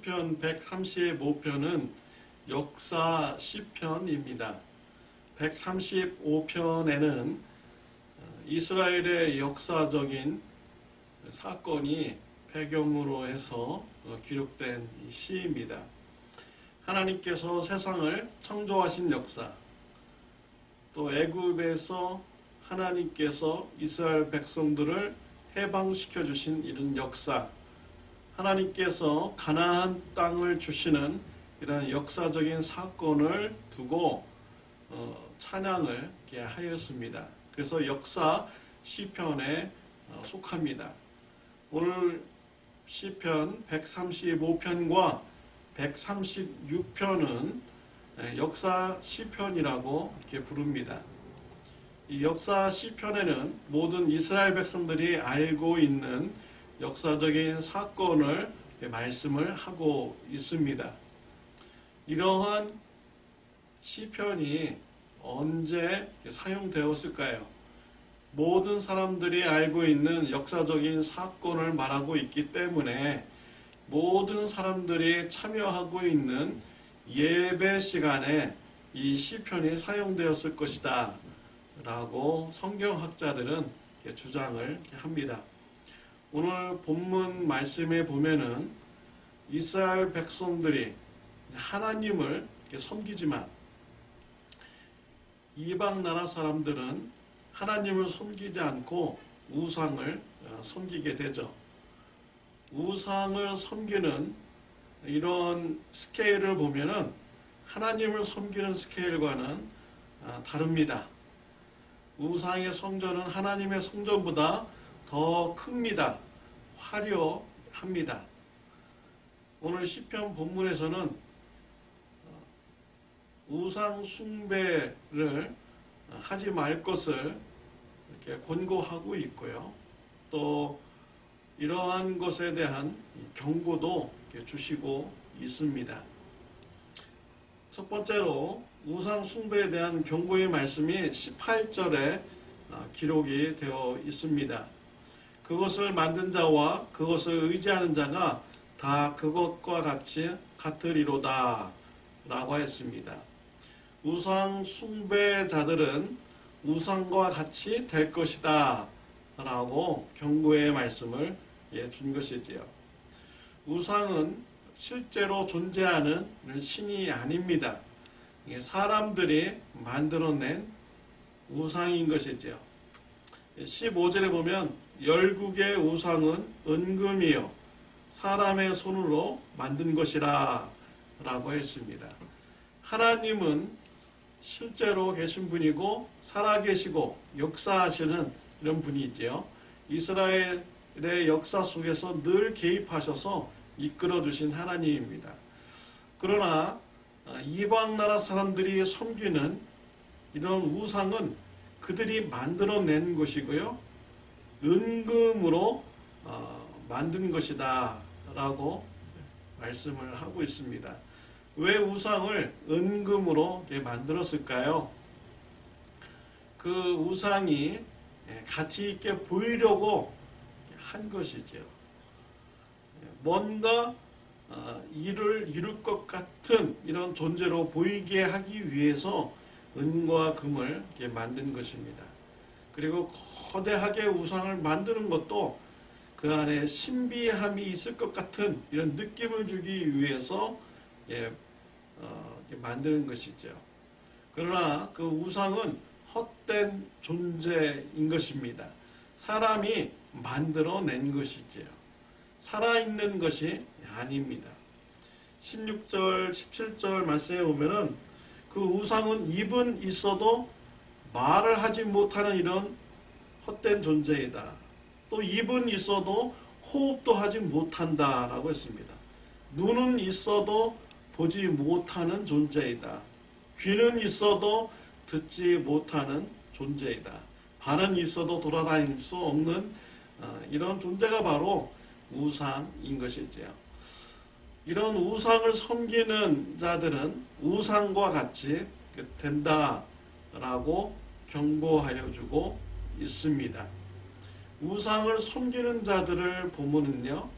시편 135편은 역사 시편입니다. 135편에는 이스라엘의 역사적인 사건이 배경으로 해서 기록된 시입니다. 하나님께서 세상을 창조하신 역사, 또 애굽에서 하나님께서 이스라엘 백성들을 해방시켜 주신 이런 역사, 하나님께서 가나안 땅을 주시는 이런 역사적인 사건을 두고 찬양을 하였습니다. 그래서 역사 시편에 속합니다. 오늘 시편 135편과 136편은 역사 시편이라고 이렇게 부릅니다. 이 역사 시편에는 모든 이스라엘 백성들이 알고 있는 역사적인 사건을 말씀을 하고 있습니다. 이러한 시편이 언제 사용되었을까요? 모든 사람들이 알고 있는 역사적인 사건을 말하고 있기 때문에 모든 사람들이 참여하고 있는 예배 시간에 이 시편이 사용되었을 것이다 라고 성경학자들은 주장을 합니다. 오늘 본문 말씀에 보면은 이스라엘 백성들이 하나님을 섬기지만 이방 나라 사람들은 하나님을 섬기지 않고 우상을 섬기게 되죠. 우상을 섬기는 이런 스케일을 보면은 하나님을 섬기는 스케일과는 다릅니다. 우상의 성전은 하나님의 성전보다 더 큽니다. 화려합니다. 오늘 시편 본문에서는 우상 숭배를 하지 말 것을 이렇게 권고하고 있고요. 또 이러한 것에 대한 경고도 주시고 있습니다. 첫 번째로 우상 숭배에 대한 경고의 말씀이 18절에 기록이 되어 있습니다. 그것을 만든 자와 그것을 의지하는 자가 다 그것과 같으리로다 라고 했습니다. 우상 숭배자들은 우상과 같이 될 것이다 라고 경고의 말씀을 준 것이지요. 우상은 실제로 존재하는 신이 아닙니다. 사람들이 만들어낸 우상인 것이지요. 15절에 보면 열국의 우상은 은금이요 사람의 손으로 만든 것이라 라고 했습니다. 하나님은 실제로 계신 분이고 살아계시고 역사하시는 이런 분이지요. 이스라엘의 역사 속에서 늘 개입하셔서 이끌어주신 하나님입니다. 그러나 이방 나라 사람들이 섬기는 이런 우상은 그들이 만들어낸 것이고요. 은금으로 만든 것이다 라고 말씀을 하고 있습니다. 왜 우상을 은금으로 만들었을까요? 그 우상이 가치 있게 보이려고 한 것이죠. 뭔가 일을 이룰 것 같은 이런 존재로 보이게 하기 위해서 은과 금을 만든 것입니다. 그리고 거대하게 우상을 만드는 것도 그 안에 신비함이 있을 것 같은 이런 느낌을 주기 위해서 만드는 것이죠. 그러나 그 우상은 헛된 존재인 것입니다. 사람이 만들어낸 것이지요. 살아있는 것이 아닙니다. 16절, 17절 말씀에 보면은 그 우상은 입은 있어도 말을 하지 못하는 이런 헛된 존재이다. 또 입은 있어도 호흡도 하지 못한다라고 했습니다. 눈은 있어도 보지 못하는 존재이다. 귀는 있어도 듣지 못하는 존재이다. 발은 있어도 돌아다닐 수 없는 이런 존재가 바로 우상인 것이지요. 이런 우상을 섬기는 자들은 우상과 같이 된다라고 경고하여 주고 있습니다. 우상을 섬기는 자들을 보면은요,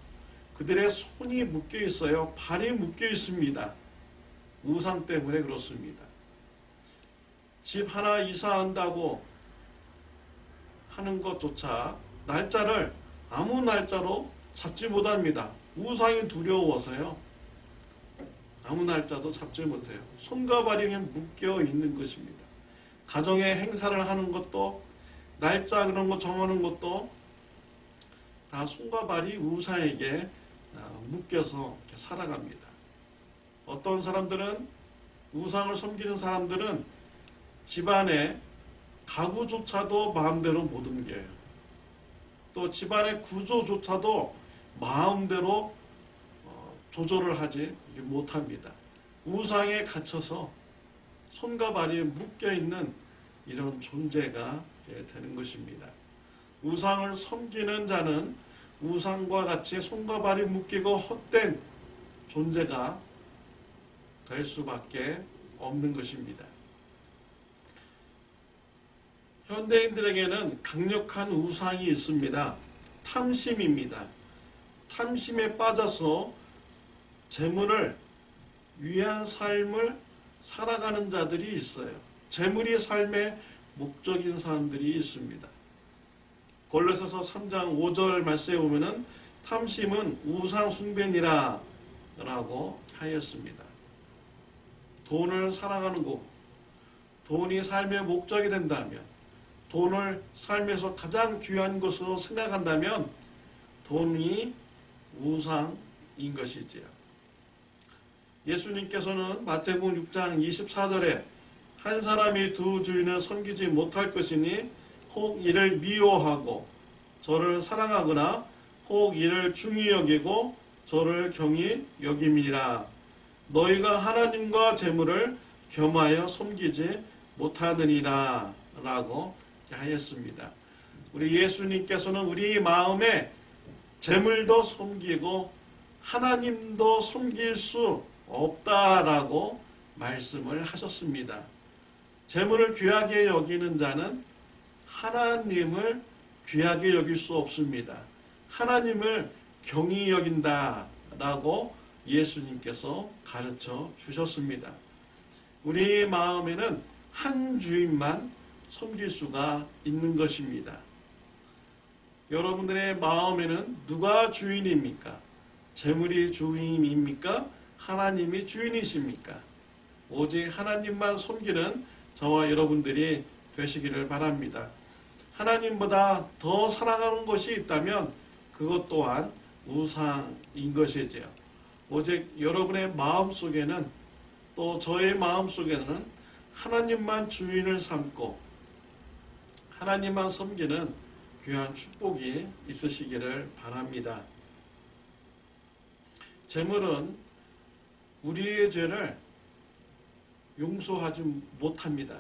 그들의 손이 묶여 있어요. 발이 묶여 있습니다. 우상 때문에 그렇습니다. 집 하나 이사한다고 하는 것조차 날짜를 아무 날짜로 잡지 못합니다. 우상이 두려워서요. 아무 날짜도 잡지 못해요. 손과 발이 그냥 묶여 있는 것입니다. 가정에 행사를 하는 것도, 날짜 그런 거 정하는 것도 다 손과 발이 우상에게 묶여서 이렇게 살아갑니다. 어떤 사람들은, 우상을 섬기는 사람들은 집안의 가구조차도 마음대로 못 옮겨요. 또 집안의 구조조차도 마음대로 조절을 하지 못합니다. 우상에 갇혀서 손과 발이 묶여있는 이런 존재가 되는 것입니다. 우상을 섬기는 자는 우상과 같이 손과 발이 묶이고 헛된 존재가 될 수밖에 없는 것입니다. 현대인들에게는 강력한 우상이 있습니다. 탐심입니다. 탐심에 빠져서 재물을 위한 삶을 살아가는 자들이 있어요. 재물이 삶의 목적인 사람들이 있습니다. 골로새서 3장 5절 말씀에 보면은 탐심은 우상 숭배니라 라고 하였습니다. 돈을 사랑하는 것, 돈이 삶의 목적이 된다면, 돈을 삶에서 가장 귀한 것으로 생각한다면 돈이 우상인 것이지요. 예수님께서는 마태복음 6장 24절에 한 사람이 두 주인을 섬기지 못할 것이니 혹 이를 미워하고 저를 사랑하거나 혹 이를 중히 여기고 저를 경히 여김이라. 너희가 하나님과 재물을 겸하여 섬기지 못하느니라 라고 하였습니다. 우리 예수님께서는 우리 마음에 재물도 섬기고 하나님도 섬길 수 없다라고 말씀을 하셨습니다. 재물을 귀하게 여기는 자는 하나님을 귀하게 여길 수 없습니다. 하나님을 경히 여긴다라고 예수님께서 가르쳐 주셨습니다. 우리 마음에는 한 주인만 섬길 수가 있는 것입니다. 여러분들의 마음에는 누가 주인입니까? 재물이 주인입니까? 하나님이 주인이십니까? 오직 하나님만 섬기는 저와 여러분들이 되시기를 바랍니다. 하나님보다 더 사랑하는 것이 있다면 그것 또한 우상인 것이지요. 오직 여러분의 마음속에는, 또 저의 마음속에는 하나님만 주인을 삼고 하나님만 섬기는 귀한 축복이 있으시기를 바랍니다. 재물은 우리의 죄를 용서하지 못합니다.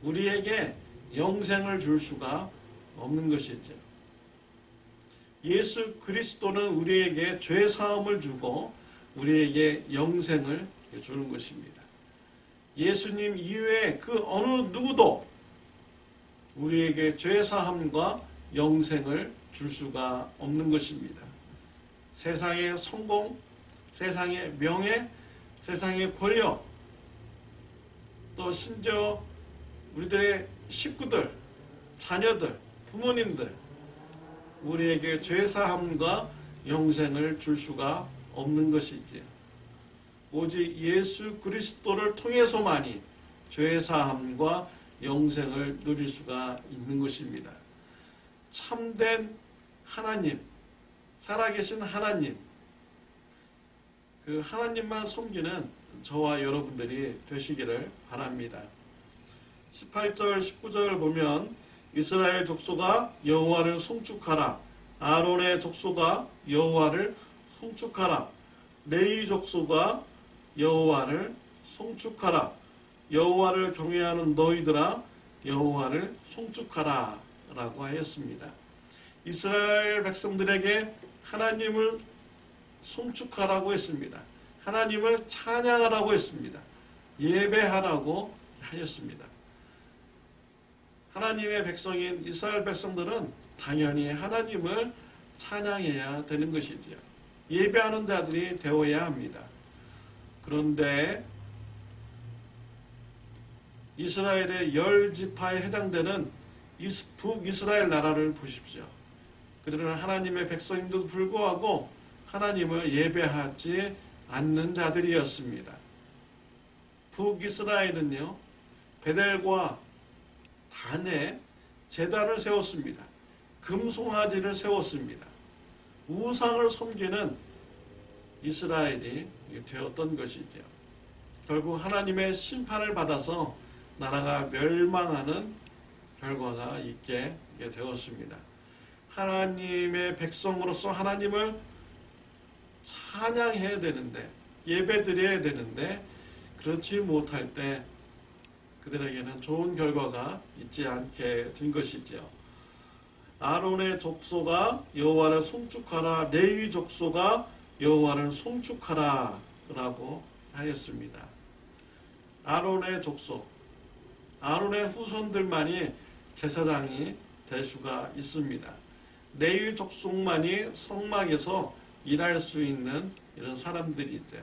우리에게 영생을 줄 수가 없는 것이죠. 예수 그리스도는 우리에게 죄 사함을 주고 우리에게 영생을 주는 것입니다. 예수님 이외에 그 어느 누구도 우리에게 죄 사함과 영생을 줄 수가 없는 것입니다. 세상의 성공, 세상의 명예, 세상의 권력, 또 심지어 우리들의 식구들, 자녀들, 부모님들, 우리에게 죄사함과 영생을 줄 수가 없는 것이지요. 오직 예수 그리스도를 통해서만이 죄사함과 영생을 누릴 수가 있는 것입니다. 참된 하나님, 살아계신 하나님, 그 하나님만 섬기는 저와 여러분들이 되시기를 바랍니다. 18절 19절을 보면 이스라엘 족속아 여호와를 송축하라. 아론의 족속아 여호와를 송축하라. 레위 족속아 여호와를 송축하라. 여호와를 경외하는 너희들아 여호와를 송축하라 라고 하였습니다. 이스라엘 백성들에게 하나님을 송축하라고 했습니다. 하나님을 찬양하라고 했습니다. 예배하라고 하였습니다. 하나님의 백성인 이스라엘 백성들은 당연히 하나님을 찬양해야 되는 것이지요. 예배하는 자들이 되어야 합니다. 그런데 이스라엘의 10지파에 해당되는 북이스라엘 나라를 보십시오. 그들은 하나님의 백성임에도 불구하고 하나님을 예배하지 않는 자들이었습니다. 북이스라엘은요, 베델과 단에 제단을 세웠습니다. 금송아지를 세웠습니다. 우상을 섬기는 이스라엘이 되었던 것이죠. 결국 하나님의 심판을 받아서 나라가 멸망하는 결과가 있게 되었습니다. 하나님의 백성으로서 하나님을 찬양해야 되는데, 예배드려야 되는데 그렇지 못할 때 그들에게는 좋은 결과가 있지 않게 된 것이죠. 아론의 족속아 여호와를 송축하라, 레위 족속아 여호와를 송축하라 라고 하였습니다. 아론의 족속, 아론의 후손들만이 제사장이 될 수가 있습니다. 레위 족속만이 성막에서 일할 수 있는 이런 사람들이죠.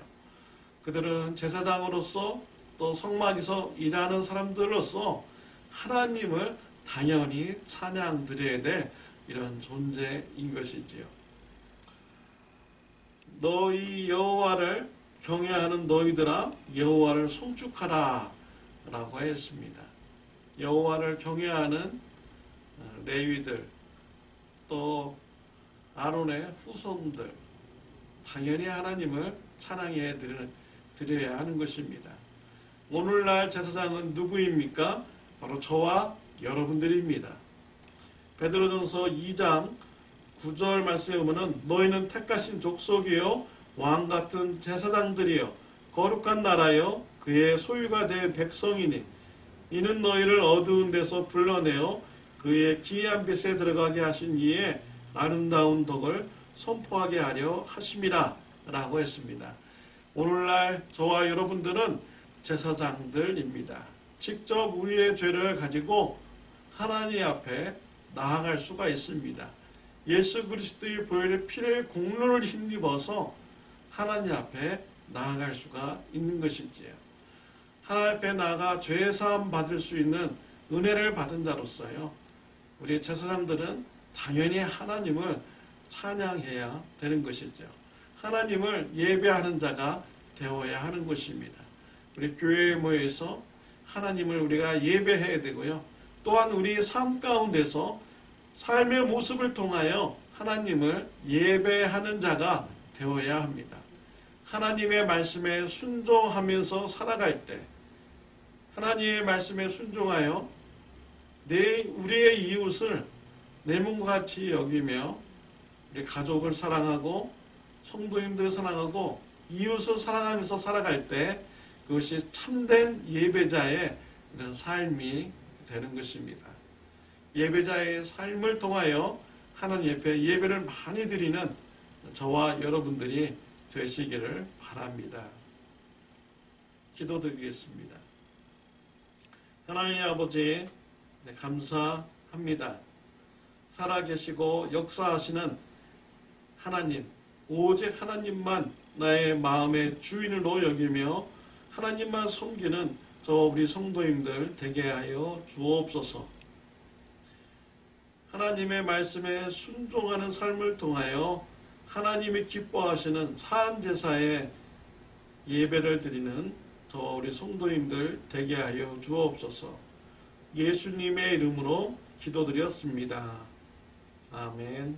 그들은 제사장으로서 또 성막에서 일하는 사람들로서 하나님을 당연히 찬양 드려야 될 이런 존재인 것이지요. 너희 여호와를 경외하는 너희들아 여호와를 송축하라 라고 했습니다. 여호와를 경외하는 레위들, 또 아론의 후손들, 당연히 하나님을 찬양해 드려야 하는 것입니다. 오늘날 제사장은 누구입니까? 바로 저와 여러분들입니다. 베드로전서 2장 9절 말씀에 보면 너희는 택하신 족속이요 왕같은 제사장들이요 거룩한 나라요 그의 소유가 된 백성이니 이는 너희를 어두운 데서 불러내어 그의 기이한 빛에 들어가게 하신 이의 아름다운 덕을 선포하게 하려 하심이라 라고 했습니다. 오늘날 저와 여러분들은 제사장들입니다. 직접 우리의 죄를 가지고 하나님 앞에 나아갈 수가 있습니다. 예수 그리스도의 보혈의 피를 공로를 힘입어서 하나님 앞에 나아갈 수가 있는 것이지요. 하나님 앞에 나아가 죄사함 받을 수 있는 은혜를 받은 자로서요, 우리 제사장들은 당연히 하나님을 찬양해야 되는 것이죠. 하나님을 예배하는 자가 되어야 하는 것입니다. 우리 교회에 모여서 하나님을 우리가 예배해야 되고요. 또한 우리 삶 가운데서 삶의 모습을 통하여 하나님을 예배하는 자가 되어야 합니다. 하나님의 말씀에 순종하면서 살아갈 때, 하나님의 말씀에 순종하여 우리의 이웃을 내 몸과 같이 여기며 우리 가족을 사랑하고 성도님들을 사랑하고 이웃을 사랑하면서 살아갈 때 그것이 참된 예배자의 이런 삶이 되는 것입니다. 예배자의 삶을 통하여 하나님 앞에 예배를 많이 드리는 저와 여러분들이 되시기를 바랍니다. 기도드리겠습니다. 하나님 아버지, 감사합니다. 살아계시고 역사하시는 하나님, 오직 하나님만 나의 마음의 주인으로 여기며 하나님만 섬기는 저 우리 성도님들 되게 하여 주옵소서. 하나님의 말씀에 순종하는 삶을 통하여 하나님이 기뻐하시는 사안제사의 예배를 드리는 저 우리 성도님들 되게 하여 주옵소서. 예수님의 이름으로 기도드렸습니다. 아멘.